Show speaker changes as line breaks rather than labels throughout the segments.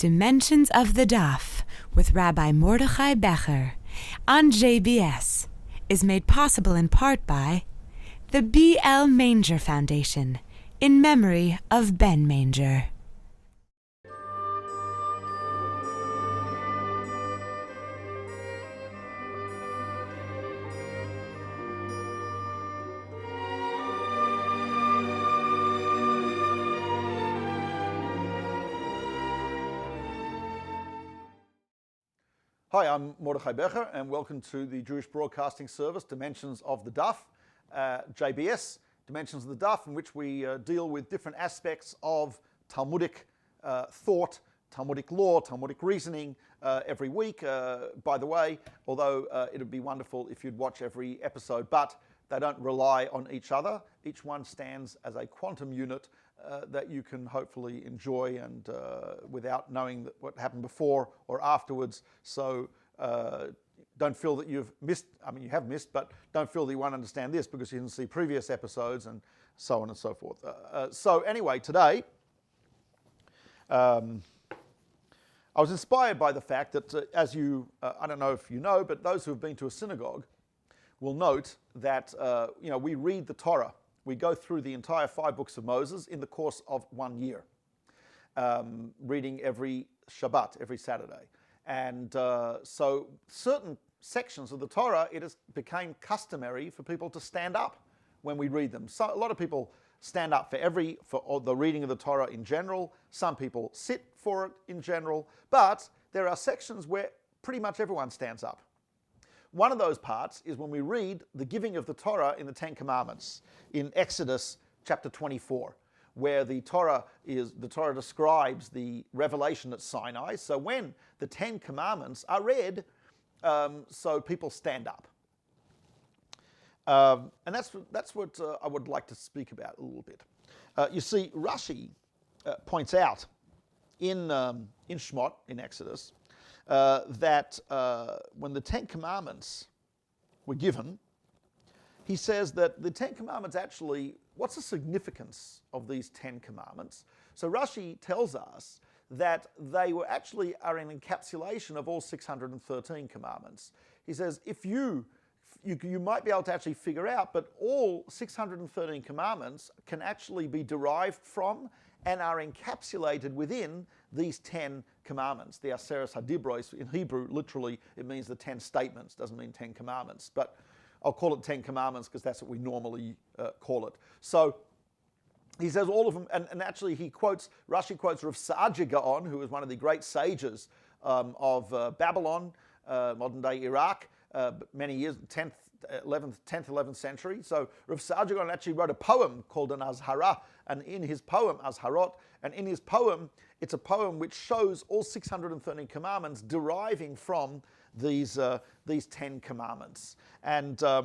Dimensions of the Daf with Rabbi Mordechai Becher on JBS is made possible in part by the B.L. Manger Foundation in memory of Ben Manger.
Hi, I'm Mordechai Becher, and welcome to the Jewish Broadcasting Service, Dimensions of the Daf, JBS, Dimensions of the Daf, in which we deal with different aspects of Talmudic thought, Talmudic law, Talmudic reasoning every week. By the way, although it would be wonderful if you'd watch every episode, but they don't rely on each other. Each one stands as a quantum unit that you can hopefully enjoy and without knowing what happened before or afterwards. So don't feel that you've missed, you have missed, but don't feel that you won't understand this because you didn't see previous episodes and so on and so forth. So anyway, today, I was inspired by the fact that as you, I don't know if you know, but those who have been to a synagogue will note that we read the Torah. We go through the entire 5 books of Moses in the course of 1 year, reading every Shabbat, every Saturday. And so certain sections of the Torah, became customary for people to stand up when we read them. So a lot of people stand up for the reading of the Torah in general. Some people sit for it in general. But there are sections where pretty much everyone stands up. One of those parts is when we read the giving of the Torah in the Ten Commandments in Exodus chapter 24, where the Torah describes the revelation at Sinai. So when the Ten Commandments are read, so people stand up. And that's what I would like to speak about a little bit. You see, Rashi points out in Shmot, in Exodus, that when the Ten Commandments were given, he says that the Ten Commandments actually, what's the significance of these Ten Commandments? So Rashi tells us that they are an encapsulation of all 613 commandments. He says if you might be able to actually figure out, but all 613 commandments can actually be derived from and are encapsulated within these 10 commandments. The Aseres HaDibros, in Hebrew, literally, it means the 10 statements, doesn't mean 10 commandments. But I'll call it 10 commandments because that's what we normally call it. So he says all of them, and actually Rashi quotes Rav Saadia Gaon, who was one of the great sages of Babylon, modern day Iraq, many years, 10th, 11th century. So Rav Saadia Gaon actually wrote a poem called an Azhara, and in his poem, Azharot, and in his poem, it's a poem which shows all 613 commandments deriving from these 10 commandments. And I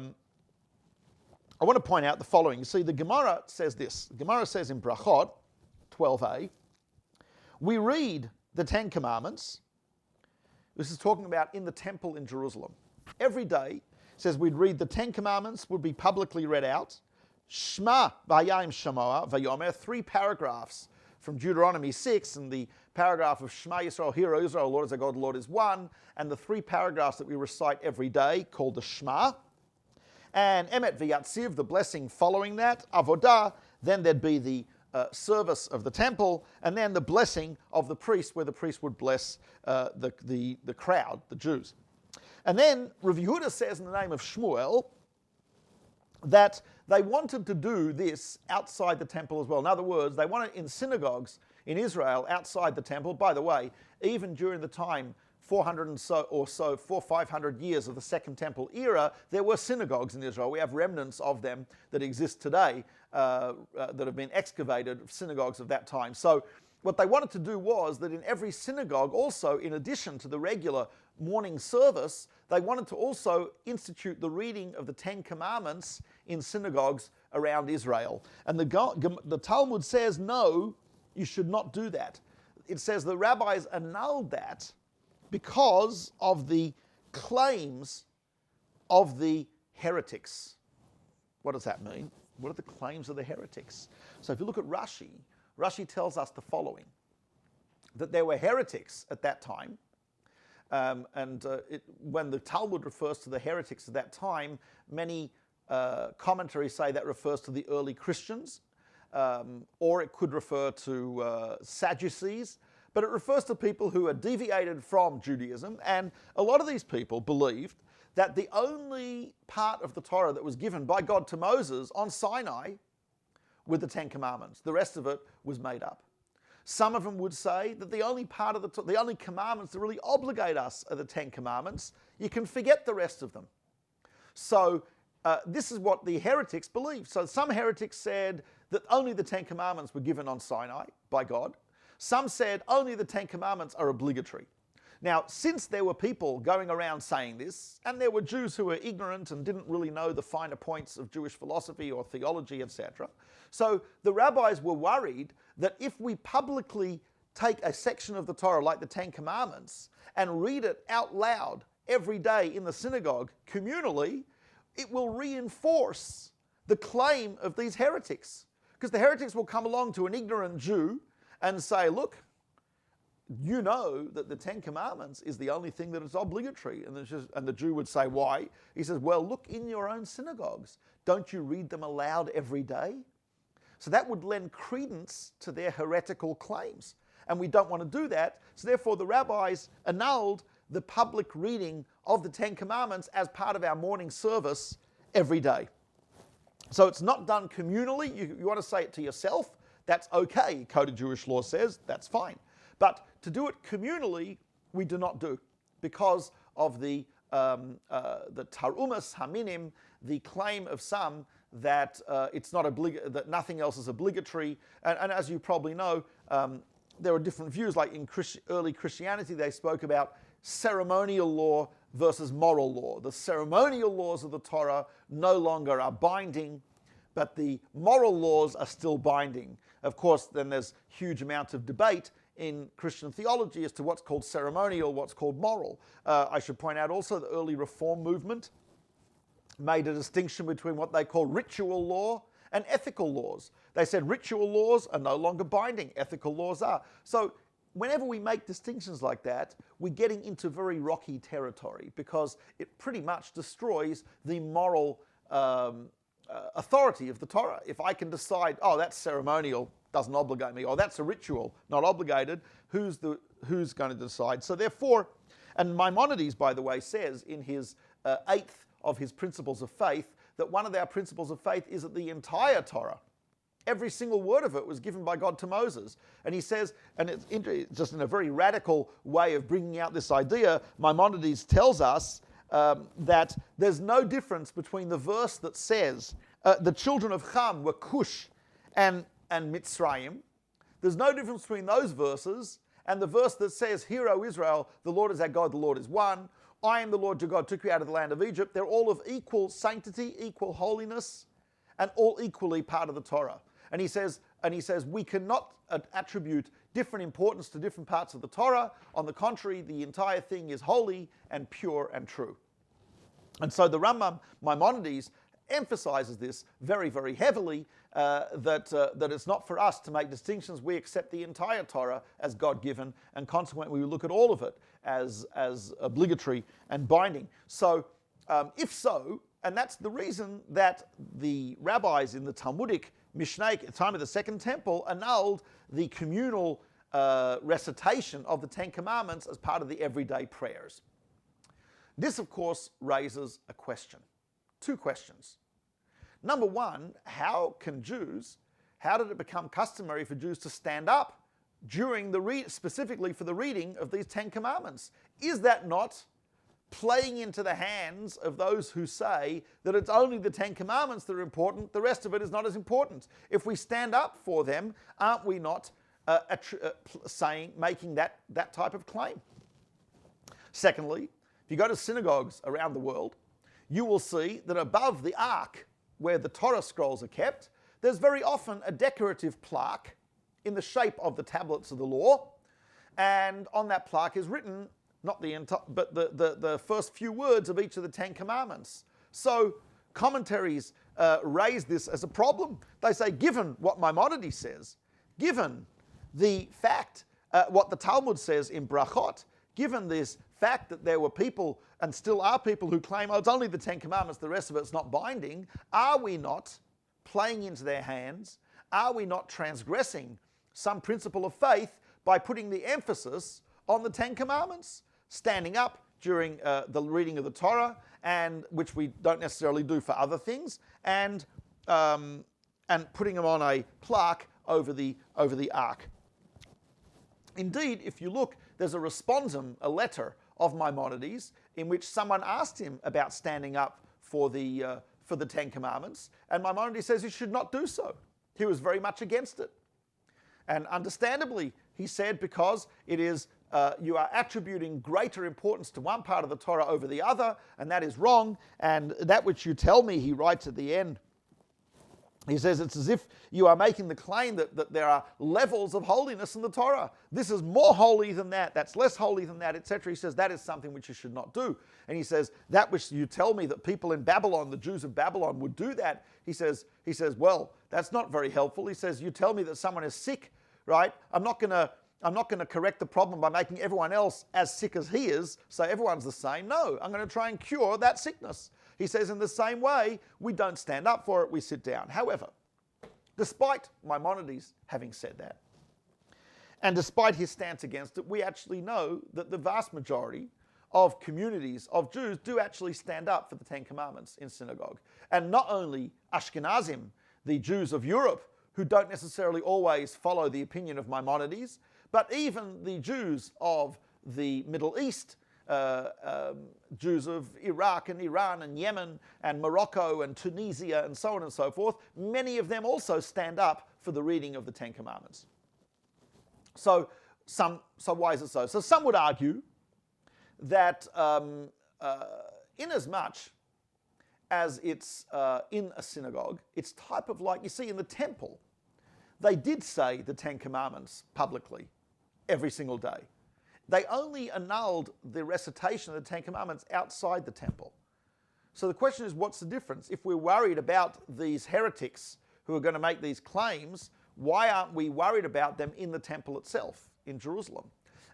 want to point out the following. You see, the Gemara says this. The Gemara says in Brachot 12a, we read the 10 commandments. This is talking about in the temple in Jerusalem. Every day, says we'd read the 10 commandments, would be publicly read out. Shema v'yayim shamoa v'yomer, 3 paragraphs from Deuteronomy 6, and the paragraph of Shema Yisrael, Hear, O Israel, Lord is our God, the Lord is one, and the 3 paragraphs that we recite every day called the Shema. And Emet v'yatziv, the blessing following that, Avodah, then there'd be the service of the temple, and then the blessing of the priest, where the priest would bless the crowd, the Jews. And then Rav Yehuda says in the name of Shmuel that they wanted to do this outside the temple as well. In other words, they wanted in synagogues in Israel outside the temple. By the way, even during the time 500 years of the Second Temple era, there were synagogues in Israel. We have remnants of them that exist today that have been excavated, synagogues of that time. So what they wanted to do was that in every synagogue also, in addition to the regular morning service, they wanted to also institute the reading of the 10 Commandments in synagogues around Israel. And the Talmud says, no, you should not do that. It says the rabbis annulled that because of the claims of the heretics. What does that mean? What are the claims of the heretics? So if you look at Rashi tells us the following. that there were heretics at that time. When the Talmud refers to the heretics at that time, many commentaries say that refers to the early Christians, or it could refer to Sadducees, but it refers to people who are deviated from Judaism, and a lot of these people believed that the only part of the Torah that was given by God to Moses on Sinai were the Ten Commandments. The rest of it was made up. Some of them would say that the only part of the only commandments that really obligate us are the Ten Commandments. You can forget the rest of them. So this is what the heretics believed. So some heretics said that only the Ten Commandments were given on Sinai by God. Some said only the Ten Commandments are obligatory. Now, since there were people going around saying this, and there were Jews who were ignorant and didn't really know the finer points of Jewish philosophy or theology, etc., so the rabbis were worried that if we publicly take a section of the Torah like the Ten Commandments and read it out loud every day in the synagogue communally, it will reinforce the claim of these heretics. Because the heretics will come along to an ignorant Jew and say, look, you know that the Ten Commandments is the only thing that is obligatory. And the Jew would say, why? He says, well, look in your own synagogues. Don't you read them aloud every day? So that would lend credence to their heretical claims. And we don't want to do that. So therefore the rabbis annulled the public reading of the Ten Commandments as part of our morning service every day. So it's not done communally. You want to say it to yourself, that's okay. Code of Jewish law says that's fine. But to do it communally, we do not do, because of the tarumas haminim, the claim of some that it's not that nothing else is obligatory. And as you probably know, there are different views. Like in early Christianity, they spoke about ceremonial law versus moral law. The ceremonial laws of the Torah no longer are binding, but the moral laws are still binding. Of course, then there's huge amounts of debate in Christian theology as to what's called ceremonial, what's called moral. I should point out also the early Reform movement made a distinction between what they call ritual law and ethical laws. They said ritual laws are no longer binding, ethical laws are. So whenever we make distinctions like that, we're getting into very rocky territory, because it pretty much destroys the moral authority of the Torah. If I can decide, oh, that's ceremonial, doesn't obligate me, or that's a ritual, not obligated, who's going to decide? So therefore, and Maimonides, by the way, says in his eighth of his principles of faith that one of our principles of faith is that the entire Torah, every single word of it, was given by God to Moses. And he says, and it's just in a very radical way of bringing out this idea, Maimonides tells us that there's no difference between the verse that says the children of Ham were Cush and Mitzrayim. There's no difference between those verses and the verse that says, Hear, O Israel, the Lord is our God, the Lord is one. I am the Lord your God, took you out of the land of Egypt. They're all of equal sanctity, equal holiness, and all equally part of the Torah. And he says we cannot attribute different importance to different parts of the Torah. On the contrary, the entire thing is holy and pure and true. And so the Rambam Maimonides emphasizes this very, very heavily, that it's not for us to make distinctions. We accept the entire Torah as God-given, and consequently we look at all of it as obligatory and binding. So if so, and that's the reason that the rabbis in the Talmudic Mishnah at the time of the Second Temple annulled the communal recitation of the Ten Commandments as part of the everyday prayers. This, of course, raises a question. Two questions. Number one, how did it become customary for Jews to stand up during specifically for the reading of these Ten Commandments? Is that not playing into the hands of those who say that it's only the Ten Commandments that are important, the rest of it is not as important? If we stand up for them, aren't we not making that type of claim? Secondly, if you go to synagogues around the world, you will see that above the ark where the Torah scrolls are kept, there's very often a decorative plaque in the shape of the tablets of the law, and on that plaque is written not the entire, but the first few words of each of the Ten Commandments. So commentaries raise this as a problem. They say, given what Maimonides says, given the fact what the Talmud says in Brachot, given this fact that there were people and still are people who claim, oh, it's only the Ten Commandments, the rest of it's not binding, are we not playing into their hands? Are we not transgressing some principle of faith by putting the emphasis on the Ten Commandments? Standing up during the reading of the Torah, and which we don't necessarily do for other things, and putting them on a plaque over the ark. Indeed, if you look, there's a responsum, a letter of Maimonides, in which someone asked him about standing up for the Ten Commandments, and Maimonides says he should not do so. He was very much against it. And understandably, he said, because it is you are attributing greater importance to one part of the Torah over the other, and that is wrong. And that which you tell me, he writes at the end, he says, it's as if you are making the claim that there are levels of holiness in the Torah. This is more holy than that, that's less holy than that, etc. He says, that is something which you should not do. And he says, that which you tell me that people in Babylon, the Jews of Babylon, would do that, he says, well, that's not very helpful. He says, you tell me that someone is sick, right? I'm not going to correct the problem by making everyone else as sick as he is, so everyone's the same. No, I'm going to try and cure that sickness. He says, in the same way, we don't stand up for it, we sit down. However, despite Maimonides having said that, and despite his stance against it, we actually know that the vast majority of communities of Jews do actually stand up for the Ten Commandments in synagogue. And not only Ashkenazim, the Jews of Europe, who don't necessarily always follow the opinion of Maimonides, but even the Jews of the Middle East, Jews of Iraq and Iran and Yemen and Morocco and Tunisia and so on and so forth, many of them also stand up for the reading of the Ten Commandments. So why is it so? So some would argue that inasmuch as it's in a synagogue, it's type of like, you see in the temple, they did say the Ten Commandments publicly every single day. They only annulled the recitation of the Ten Commandments outside the temple. So the question is, what's the difference? If we're worried about these heretics who are going to make these claims, why aren't we worried about them in the temple itself, in Jerusalem?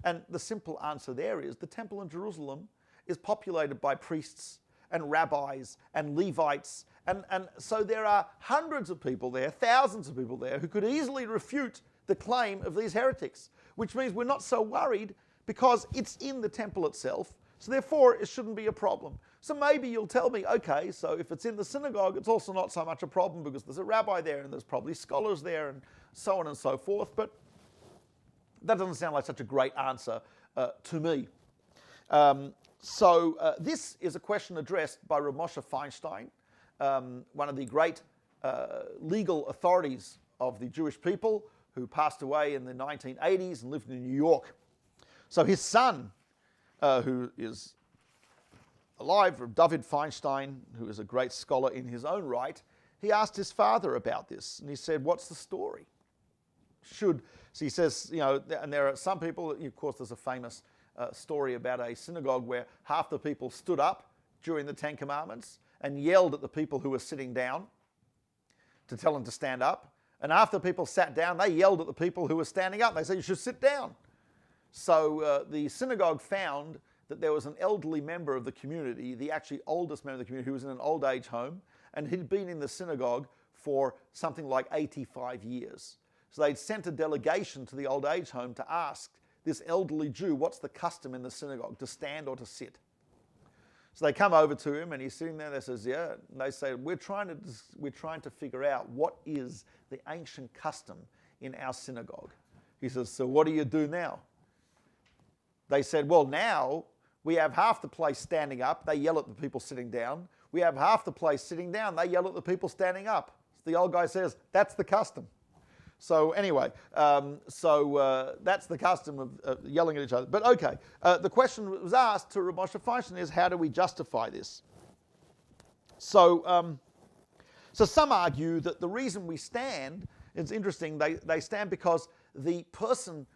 And the simple answer there is the temple in Jerusalem is populated by priests and rabbis and Levites, and so there are hundreds of people there, thousands of people there, who could easily refute the claim of these heretics, which means we're not so worried because it's in the temple itself, so therefore it shouldn't be a problem. So maybe you'll tell me, okay, so if it's in the synagogue, it's also not so much a problem because there's a rabbi there and there's probably scholars there and so on and so forth, but that doesn't sound like such a great answer to me. So this is a question addressed by Rav Moshe Feinstein, one of the great legal authorities of the Jewish people who passed away in the 1980s and lived in New York. So his son, who is alive, David Feinstein, who is a great scholar in his own right, he asked his father about this, and he said, what's the story? So he says, and there are some people, of course there's a famous story about a synagogue where half the people stood up during the Ten Commandments and yelled at the people who were sitting down to tell them to stand up, and after people sat down, they yelled at the people who were standing up. They said, you should sit down. So the synagogue found that there was an elderly member of the community, the actually oldest member of the community, who was in an old age home, and he'd been in the synagogue for something like 85 years. So they'd sent a delegation to the old age home to ask this elderly Jew, what's the custom in the synagogue, to stand or to sit? So they come over to him and he's sitting there and they says, yeah. And they say, we're trying to figure out what is the ancient custom in our synagogue. He says, so what do you do now? They said, well, now we have half the place standing up. They yell at the people sitting down. We have half the place sitting down. They yell at the people standing up. So the old guy says, that's the custom. So anyway, that's the custom of yelling at each other. But okay, the question that was asked to Rav Moshe Feinstein is, how do we justify this? So some argue that the reason we stand, it's interesting, they stand because the person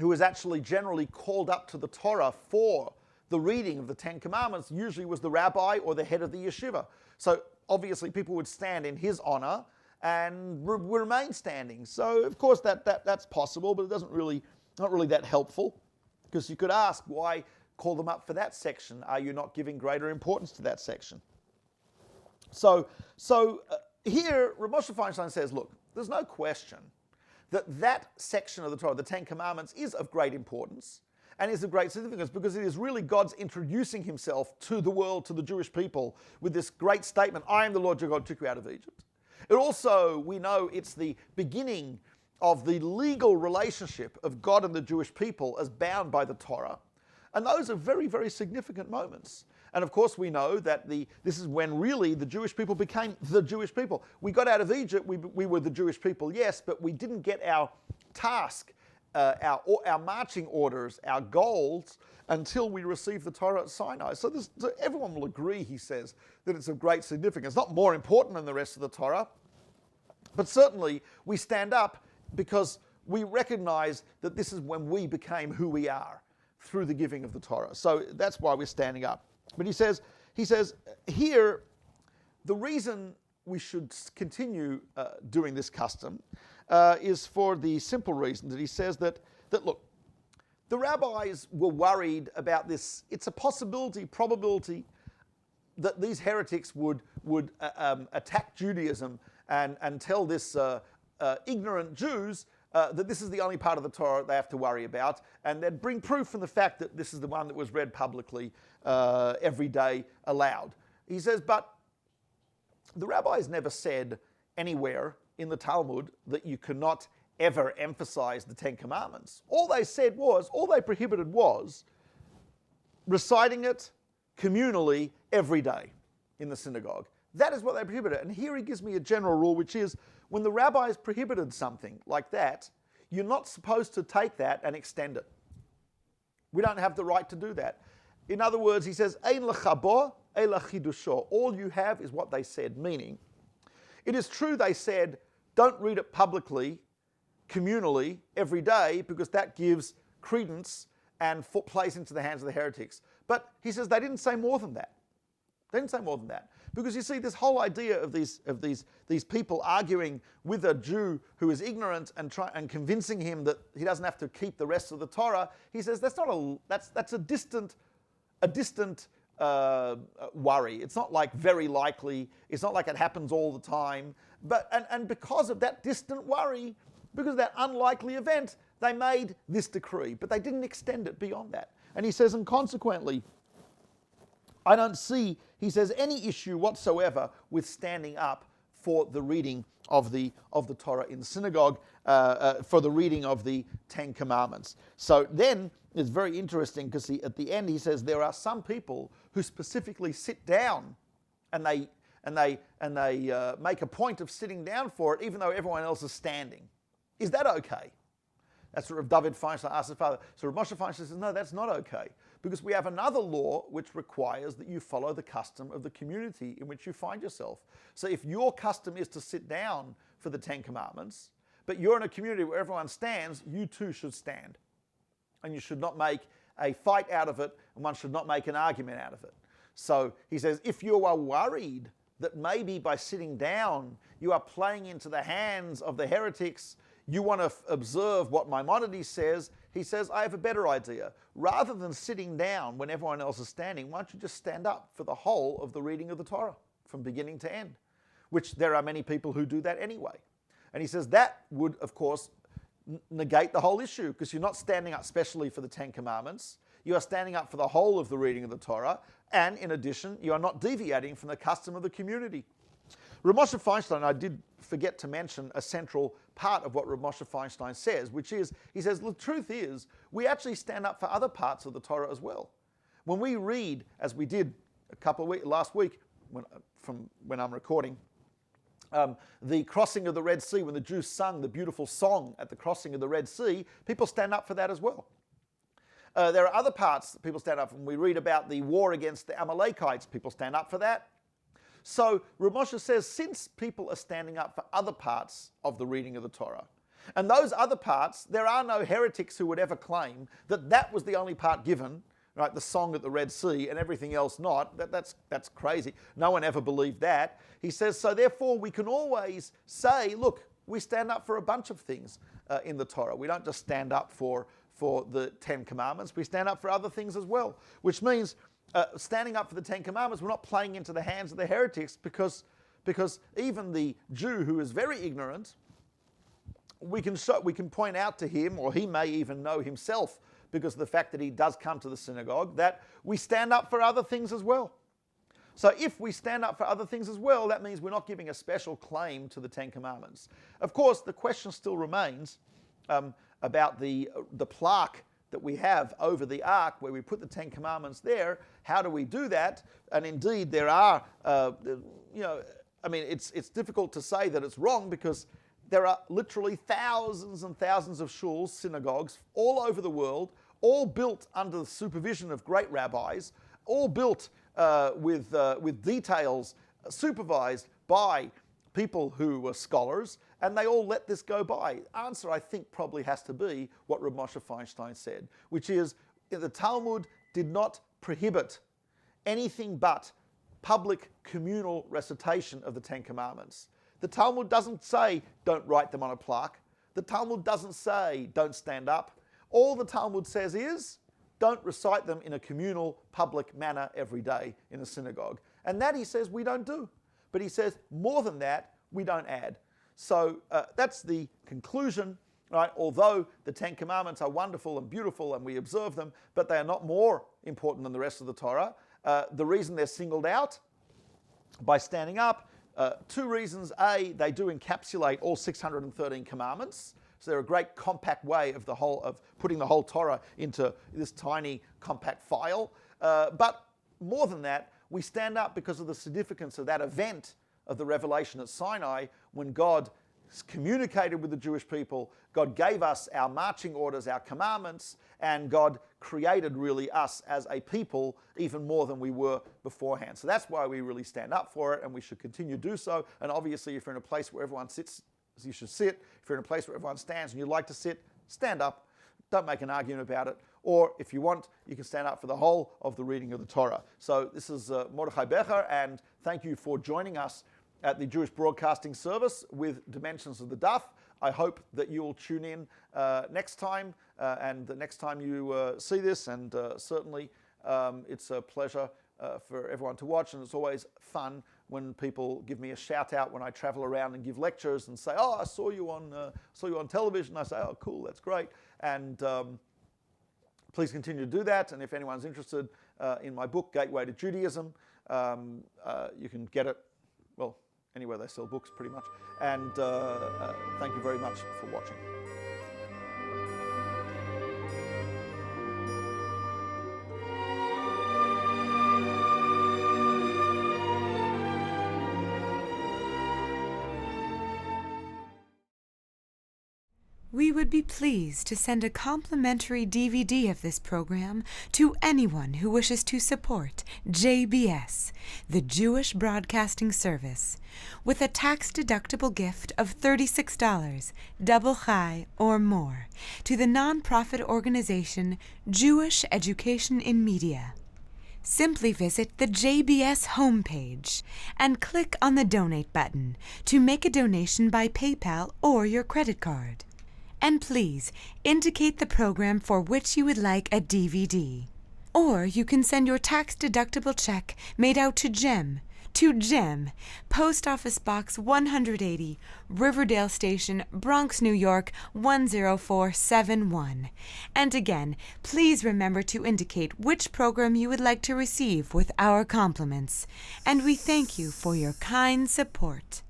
who is actually generally called up to the Torah for the reading of the Ten Commandments usually was the rabbi or the head of the yeshiva. So obviously people would stand in his honor, and remain standing. So of course that's possible, but it doesn't really, not really that helpful, because you could ask, why call them up for that section? Are you not giving greater importance to that section? So here Rav Moshe Feinstein says, look, there's no question that section of the Torah, the Ten Commandments, is of great importance and is of great significance, because it is really God's introducing himself to the world, to the Jewish people, with this great statement, I am the Lord your God who took you out of Egypt. It also, we know, it's the beginning of the legal relationship of God and the Jewish people as bound by the Torah. And those are very, very significant moments. And of course we know that this is when really the Jewish people became the Jewish people. We got out of Egypt, we were the Jewish people, yes, but we didn't get our task, our marching orders, our goals, until we received the Torah at Sinai. So everyone will agree, he says, that it's of great significance. Not more important than the rest of the Torah, but certainly we stand up because we recognize that this is when we became who we are, through the giving of the Torah. So that's why we're standing up. But he says here, the reason we should continue doing this custom is for the simple reason that he says that look, the rabbis were worried about this. It's a probability that these heretics would attack Judaism and tell this ignorant Jews that this is the only part of the Torah they have to worry about, and they'd bring proof from the fact that this is the one that was read publicly every day aloud. He says, but the rabbis never said anywhere in the Talmud that you cannot ever emphasize the Ten Commandments. All they prohibited was reciting it communally every day in the synagogue. That is what they prohibited. And here he gives me a general rule, which is, when the rabbis prohibited something like that, you're not supposed to take that and extend it. We don't have the right to do that. In other words, he says, Ein l'chabo, ela chidusho. All you have is what they said, meaning, it is true they said, don't read it publicly, communally, every day, because that gives credence and plays into the hands of the heretics. But he says they didn't say more than that. They didn't say more than that. Because you see, this whole idea of these people arguing with a Jew who is ignorant and convincing him that he doesn't have to keep the rest of the Torah, he says that's a distant worry. It's not like very likely. It's not like it happens all the time. But and because of that distant worry, because of that unlikely event, they made this decree, but they didn't extend it beyond that. And he says, and consequently, I don't see, he says, any issue whatsoever with standing up for the reading of the Torah in the synagogue, for the reading of the Ten Commandments. So then it's very interesting, because at the end he says there are some people who specifically sit down and they make a point of sitting down for it, even though everyone else is standing. Is that okay? That's what Rav David Feinstein asked his father. So Rav Moshe Feinstein says, no, that's not okay, because we have another law which requires that you follow the custom of the community in which you find yourself. So if your custom is to sit down for the Ten Commandments, but you're in a community where everyone stands, you too should stand. And you should not make a fight out of it, and one should not make an argument out of it. So he says, if you are worried that maybe by sitting down you are playing into the hands of the heretics, you want to observe what Maimonides says, he says, I have a better idea. Rather than sitting down when everyone else is standing, why don't you just stand up for the whole of the reading of the Torah from beginning to end, which there are many people who do that anyway. And he says that would, of course, negate the whole issue, because you're not standing up specially for the Ten Commandments. You are standing up for the whole of the reading of the Torah, and in addition, you are not deviating from the custom of the community. Rav Moshe Feinstein, I did forget to mention a central part of what Rav Moshe Feinstein says, which is, he says, the truth is, we actually stand up for other parts of the Torah as well. When we read, as we did last week, when I'm recording, the crossing of the Red Sea, when the Jews sung the beautiful song at the crossing of the Red Sea, people stand up for that as well. There are other parts that people stand up for. When we read about the war against the Amalekites, people stand up for that. So Rav Moshe says, since people are standing up for other parts of the reading of the Torah, and those other parts, there are no heretics who would ever claim that that was the only part given right? The song at the Red Sea and everything else not. That's crazy. No one ever believed that. He says, so therefore we can always say, look, we stand up for a bunch of things in the Torah. We don't just stand up for the Ten Commandments. We stand up for other things as well, which means standing up for the Ten Commandments, we're not playing into the hands of the heretics because even the Jew who is very ignorant, we can point out to him, or he may even know himself because of the fact that he does come to the synagogue, that we stand up for other things as well. So if we stand up for other things as well, that means we're not giving a special claim to the Ten Commandments. Of course, the question still remains about the plaque that we have over the ark where we put the Ten Commandments there. How do we do that? And indeed, there are, it's difficult to say that it's wrong because there are literally thousands and thousands of shuls, synagogues, all over the world, all built under the supervision of great rabbis, all built with details supervised by people who were scholars, and they all let this go by. The answer, I think, probably has to be what Rabbi Moshe Feinstein said, which is the Talmud did not prohibit anything but public communal recitation of the Ten Commandments. The Talmud doesn't say don't write them on a plaque. The Talmud doesn't say don't stand up. All the Talmud says is don't recite them in a communal, public manner every day in a synagogue. And that, he says, we don't do. But he says more than that, we don't add. So that's the conclusion, right? Although the Ten Commandments are wonderful and beautiful and we observe them, but they are not more important than the rest of the Torah. The reason they're singled out by standing up, two reasons. A, they do encapsulate all 613 commandments. So they're a great compact way of putting the whole Torah into this tiny compact file. But more than that, we stand up because of the significance of that event of the revelation at Sinai when God communicated with the Jewish people, God gave us our marching orders, our commandments, and God created really us as a people even more than we were beforehand. So that's why we really stand up for it, and we should continue to do so. And obviously, if you're in a place where everyone sits, you should sit. If you're in a place where everyone stands and you'd like to sit, stand up. Don't make an argument about it. Or if you want, you can stand up for the whole of the reading of the Torah. So this is Mordechai Becher, and thank you for joining us at the Jewish Broadcasting Service with Dimensions of the Daf. I hope that you'll tune in next time, and the next time you see this, and certainly it's a pleasure for everyone to watch, and it's always fun when people give me a shout out when I travel around and give lectures and say, "Oh, I saw you on television." I say, "Oh, cool, that's great," and please continue to do that. And if anyone's interested in my book, Gateway to Judaism, you can get it, well, anywhere they sell books pretty much. And thank you very much for watching.
We would be pleased to send a complimentary DVD of this program to anyone who wishes to support JBS, the Jewish Broadcasting Service, with a tax-deductible gift of $36, double chai or more, to the nonprofit organization Jewish Education in Media. Simply visit the JBS homepage and click on the Donate button to make a donation by PayPal or your credit card. And please indicate the program for which you would like a DVD. Or you can send your tax-deductible check made out to Jem, Post Office Box 180, Riverdale Station, Bronx, New York 10471. And again, please remember to indicate which program you would like to receive with our compliments. And we thank you for your kind support.